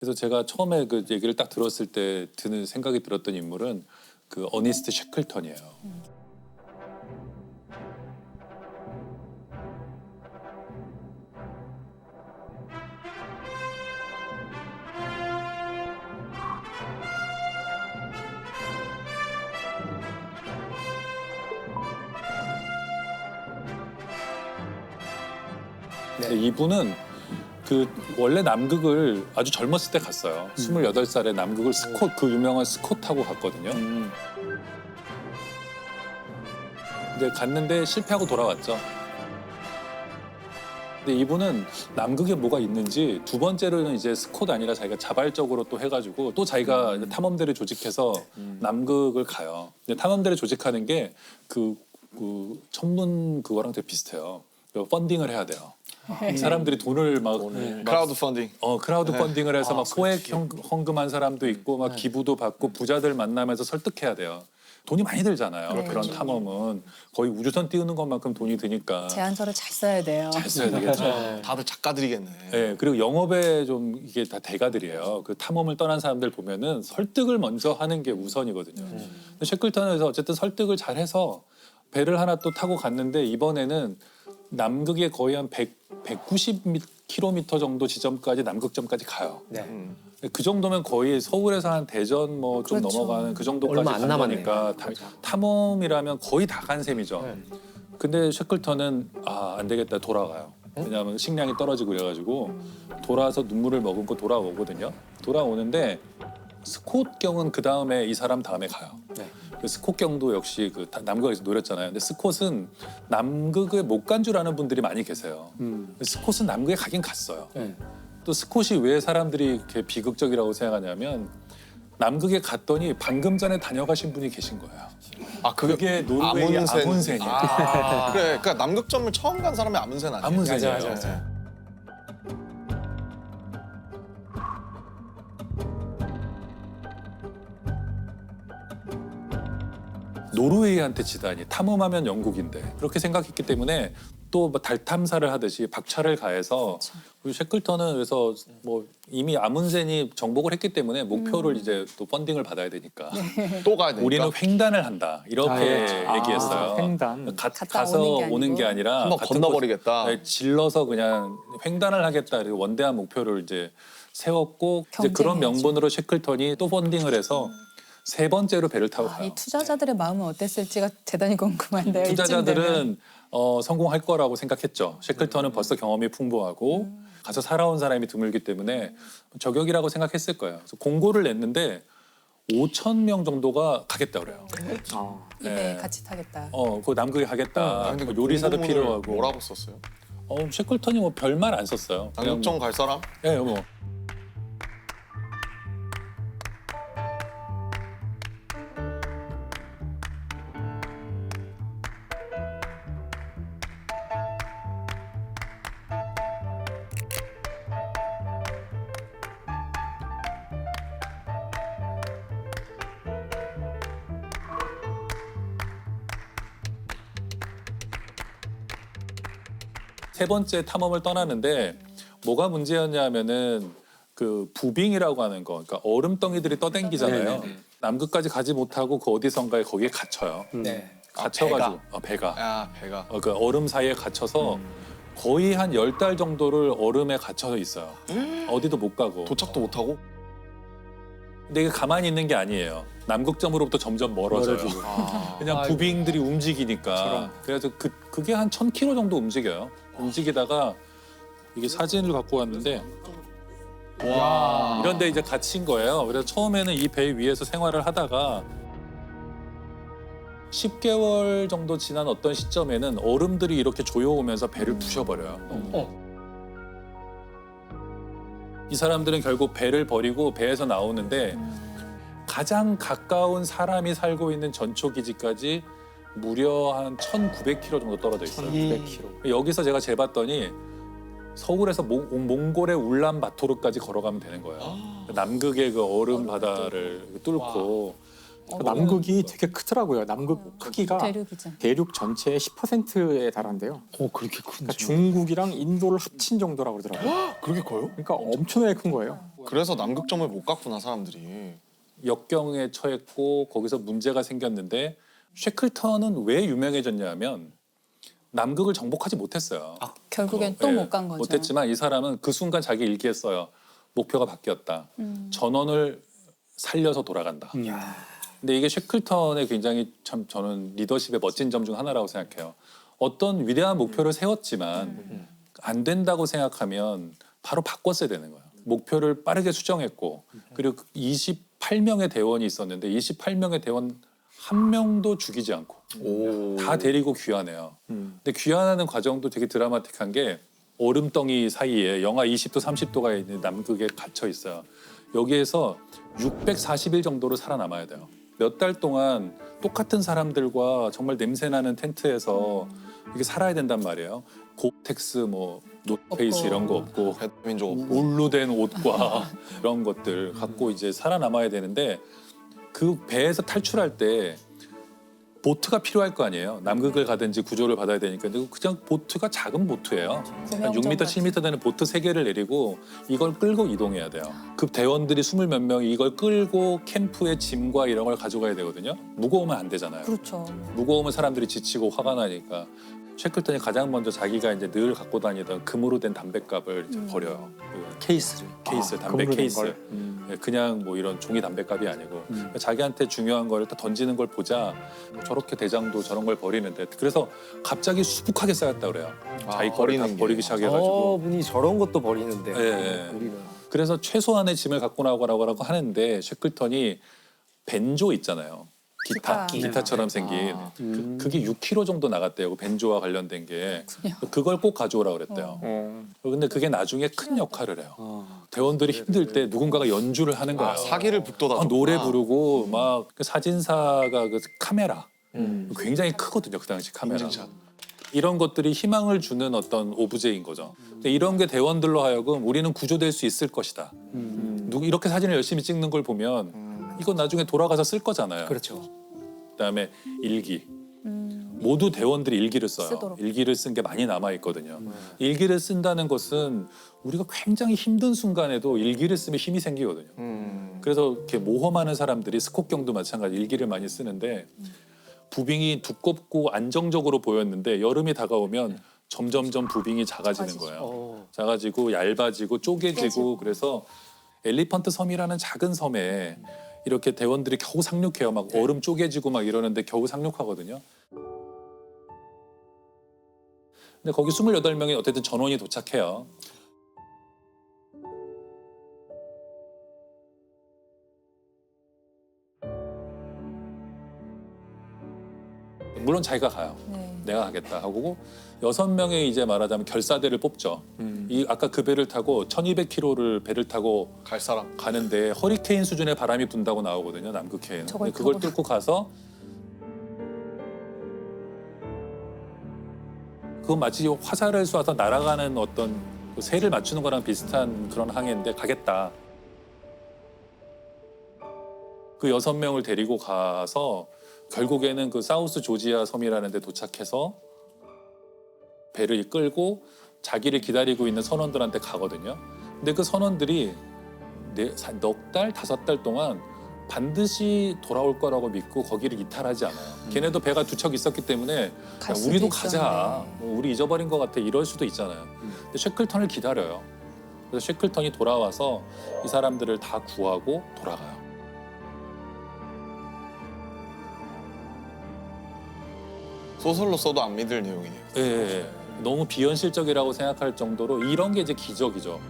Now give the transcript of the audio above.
그래서 제가 처음에 그 얘기를 딱 들었을 때 드는 생각이 들었던 인물은 그 어니스트 셰클턴이에요. 근데 이분은 그 원래 남극을 아주 젊었을 때 갔어요. 28살에 남극을 스콧, 그 유명한 스콧하고 갔거든요. 근데 갔는데 실패하고 돌아왔죠. 근데 이분은 남극에 뭐가 있는지 두 번째로는 이제 스콧 아니라 자기가 자발적으로 또 해가지고 또 자기가 탐험대를 조직해서 남극을 가요. 근데 탐험대를 조직하는 게 그 천문 그거랑 되게 비슷해요. 펀딩을 해야 돼요. 사람들이 돈을 막 크라우드 펀딩. 크라우드 펀딩을 해서 막 소액 헌금한 사람도 있고 막 기부도 받고 부자들 만나면서 설득해야 돼요. 돈이 많이 들잖아요. 네. 그런 탐험은 거의 우주선 띄우는 것만큼 돈이 드니까 제안서를 잘 써야 돼요. 잘 써야 되겠죠. 다들 작가들이겠네. 네, 그리고 영업에 좀 이게 다 대가들이에요. 그 탐험을 떠난 사람들 보면은 설득을 먼저 하는 게 우선이거든요. 근데 셰클턴에서 어쨌든 설득을 잘해서 배를 하나 또 타고 갔는데 이번에는 남극에 거의 한 190km 정도 지점까지 남극점까지 가요. 그 정도면 거의 서울에서 한 대전 뭐 좀 그렇죠. 넘어가는 그 정도까지 얼마 안 간 남았네요. 거니까 탐험이라면 거의 다 간 셈이죠. 근데 셰클턴은 안 되겠다 돌아가요. 왜냐하면 식량이 떨어지고 그래가지고 돌아와서 눈물을 머금고 돌아오거든요. 돌아오는데 스콧 경은 그 다음에 이 사람 다음에 가요. 그 스콧 경도 역시 그 남극에서 노렸잖아요. 근데 스콧은 남극에 못 간 줄 아는 분들이 많이 계세요. 스콧은 남극에 가긴 갔어요. 또 스콧이 왜 사람들이 이렇게 비극적이라고 생각하냐면 남극에 갔더니 방금 전에 다녀가신 분이 계신 거예요. 아 그게 노르웨이 아문센이에요. 그래, 그러니까 남극점을 처음 간 사람이 아문센 아니에요? 아문센이에요. 맞아. 노르웨이한테 지다니 탐험하면 영국인데 그렇게 생각했기 때문에 또 달 탐사를 하듯이 박차를 가해서 그리고 셰클턴은 그래서 뭐 이미 아문센이 정복을 했기 때문에 목표를 이제 또 펀딩을 받아야 되니까 또 가야 되니까. 우리는 횡단을 한다 이렇게 얘기했어요. 횡단. 갔다 가서 오는 게 아니라 한번 같은 건너버리겠다. 곳, 질러서 그냥 횡단을 하겠다 그리고 원대한 목표를 이제 세웠고 이제 그런 경쟁해야죠. 명분으로 셰클턴이 또 펀딩을 해서 세 번째로 배를 타고 가요. 이 투자자들의 마음은 어땠을지가 대단히 궁금한데요. 이쯤 되면. 투자자들은 성공할 거라고 생각했죠. 셰클턴은 벌써 경험이 풍부하고 가서 살아온 사람이 드물기 때문에 저격이라고 생각했을 거예요. 그래서 공고를 냈는데 5천 명 정도가 가겠다 그래요. 이배 같이 타겠다. 그 남극에 가겠다. 근데 그 요리사도 공고문을 필요하고. 뭐라고 썼어요? 셰클턴이 뭐 별말 안 썼어요. 그냥 남극점 갈 사람? 예, 뭐. 세 번째 탐험을 떠나는데 뭐가 문제였냐면은 그 부빙이라고 하는 거, 그러니까 얼음덩이들이 떠댕기잖아요. 남극까지 가지 못하고 그 어디선가에 거기에 갇혀요. 갇혀가지고 배가. 야, 배가. 그 얼음 사이에 갇혀서 거의 한 10달 정도를 얼음에 갇혀서 있어요. 어디도 못 가고. 도착도 못 하고? 근데 이게 가만히 있는 게 아니에요. 남극점으로부터 점점 멀어져요. 그냥 부빙들이 움직이니까. 그래서 그게 한 1000km 정도 움직여요. 움직이다가 이게 사진을 갖고 왔는데 와. 이런데 이제 갇힌 거예요. 그래서 처음에는 이 배 위에서 생활을 하다가 10개월 정도 지난 어떤 시점에는 얼음들이 이렇게 조여오면서 배를 부셔버려요. 이 사람들은 결국 배를 버리고 배에서 나오는데 가장 가까운 사람이 살고 있는 전초기지까지 무려 한 1900km 정도 떨어져 있어요. 200km. 여기서 제가 재봤더니 서울에서 몽골의 울란바토르까지 걸어가면 되는 거예요. 남극의 그 얼음 바다를 뚫고 남극이 되게 크더라고요. 남극 크기가 대륙이죠. 대륙 전체의 10%에 달한대요. 그렇게 큰지. 그러니까 중국이랑 인도를 합친 정도라고 그러더라고요. 그렇게 커요? 그러니까 엄청나게 큰 거예요. 그래서 남극점을 못 갔구나 사람들이. 역경에 처했고 거기서 문제가 생겼는데 쉐클턴은 왜 유명해졌냐 하면 남극을 정복하지 못했어요. 결국엔 또 못 간 거죠. 못했지만 이 사람은 그 순간 자기 일기에 써요. 목표가 바뀌었다. 전원을 살려서 돌아간다. 근데 이게 쉐클턴의 굉장히 참 저는 리더십의 멋진 점 중 하나라고 생각해요. 어떤 위대한 목표를 세웠지만 안 된다고 생각하면 바로 바꿨어야 되는 거예요. 목표를 빠르게 수정했고 그리고 28명의 대원이 있었는데 28명의 대원 한 명도 죽이지 않고 다 데리고 귀환해요. 근데 귀환하는 과정도 되게 드라마틱한 게 얼음덩이 사이에 영하 20도 30도가 있는 남극에 갇혀 있어요. 여기에서 640일 정도로 살아남아야 돼요. 몇 달 동안 똑같은 사람들과 정말 냄새나는 텐트에서 이게 살아야 된단 말이에요. 고텍스 뭐 노페이스 없고. 이런 거 없고 민족 없고. 울로 된 옷과 이런 것들 갖고 이제 살아남아야 되는데 그 배에서 탈출할 때 보트가 필요할 거 아니에요. 남극을 가든지 구조를 받아야 되니까. 근데 그냥 보트가 작은 보트예요. 한 6m, 7m 되는 보트 3개를 내리고 이걸 끌고 이동해야 돼요. 그 대원들이 20 몇 명이 이걸 끌고 캠프에 짐과 이런 걸 가져가야 되거든요. 무거우면 안 되잖아요. 그렇죠. 무거우면 사람들이 지치고 화가 나니까. 쉐클턴이 가장 먼저 자기가 이제 늘 갖고 다니던 금으로 된 담뱃갑을 이제 버려요. 그 케이스를. 케이스, 담배 금으로 된 케이스. 걸. 예, 그냥 뭐 이런 종이 담배값이 아니고 자기한테 중요한 거를 딱 던지는 걸 보자 저렇게 대장도 저런 걸 버리는데 그래서 갑자기 수북하게 쌓였다 그래요. 자기 거를 다 버리는 게. 버리기 시작해가지고. 분이 저런 것도 버리는데. 예, 예. 우리는. 그래서 최소한의 짐을 갖고 나오라고 하는데 쉐클턴이 벤조 있잖아요. 기타처럼 생긴 그게 6kg 정도 나갔대요. 벤조와 관련된 게 그걸 꼭 가져오라 그랬대요. 근데 그게 나중에 큰 역할을 해요. 대원들이 힘들 때 누군가가 연주를 하는 거예요. 사기를 북돋아. 노래 부르고 막그 사진사가 그 카메라 굉장히 크거든요. 그 당시 카메라. 인증샷. 이런 것들이 희망을 주는 어떤 오브제인 거죠. 근데 이런 게 대원들로 하여금 우리는 구조될 수 있을 것이다. 이렇게 사진을 열심히 찍는 걸 보면 이거 나중에 돌아가서 쓸 거잖아요. 그렇죠. 그다음에 일기. 모두 대원들이 일기를 써요. 쓰도록. 일기를 쓴 게 많이 남아 있거든요. 일기를 쓴다는 것은 우리가 굉장히 힘든 순간에도 일기를 쓰면 힘이 생기거든요. 그래서 이렇게 모험하는 사람들이 스콧경도 마찬가지 일기를 많이 쓰는데 부빙이 두껍고 안정적으로 보였는데 여름이 다가오면 점점점 부빙이 작아지는 거예요. 작아지고 얇아지고 쪼개지고 그래서 엘리펀트 섬이라는 작은 섬에 이렇게 대원들이 겨우 상륙해요. 막 얼음 쪼개지고 막 이러는데 겨우 상륙하거든요. 근데 거기 28명이 어쨌든 전원이 도착해요. 물론 자기가 가요. 네. 내가 가겠다 하고 6명의 이제 말하자면 결사대를 뽑죠. 이 아까 그 배를 타고 1200km를 배를 타고 갈 사람. 가는데 허리케인 수준의 바람이 분다고 나오거든요. 남극해에는. 저걸 근데 그걸 타고 뚫고 가서 그건 마치 화살을 쏴서 날아가는 어떤 그 새를 맞추는 거랑 비슷한 그런 항해인데 가겠다. 그 6명을 데리고 가서 결국에는 그 사우스 조지아 섬이라는 데 도착해서 배를 끌고 자기를 기다리고 있는 선원들한테 가거든요. 근데 그 선원들이 넉 달, 5달 동안 반드시 돌아올 거라고 믿고 거기를 이탈하지 않아요. 걔네도 배가 2척 있었기 때문에 야, 갈 수도 우리도 가자. 있었는데. 뭐 우리 잊어버린 것 같아. 이럴 수도 있잖아요. 근데 쉐클턴을 기다려요. 그래서 쉐클턴이 돌아와서 이 사람들을 다 구하고 돌아가요. 소설로 써도 안 믿을 내용이네요. 예, 예. 너무 비현실적이라고 생각할 정도로 이런 게 이제 기적이죠.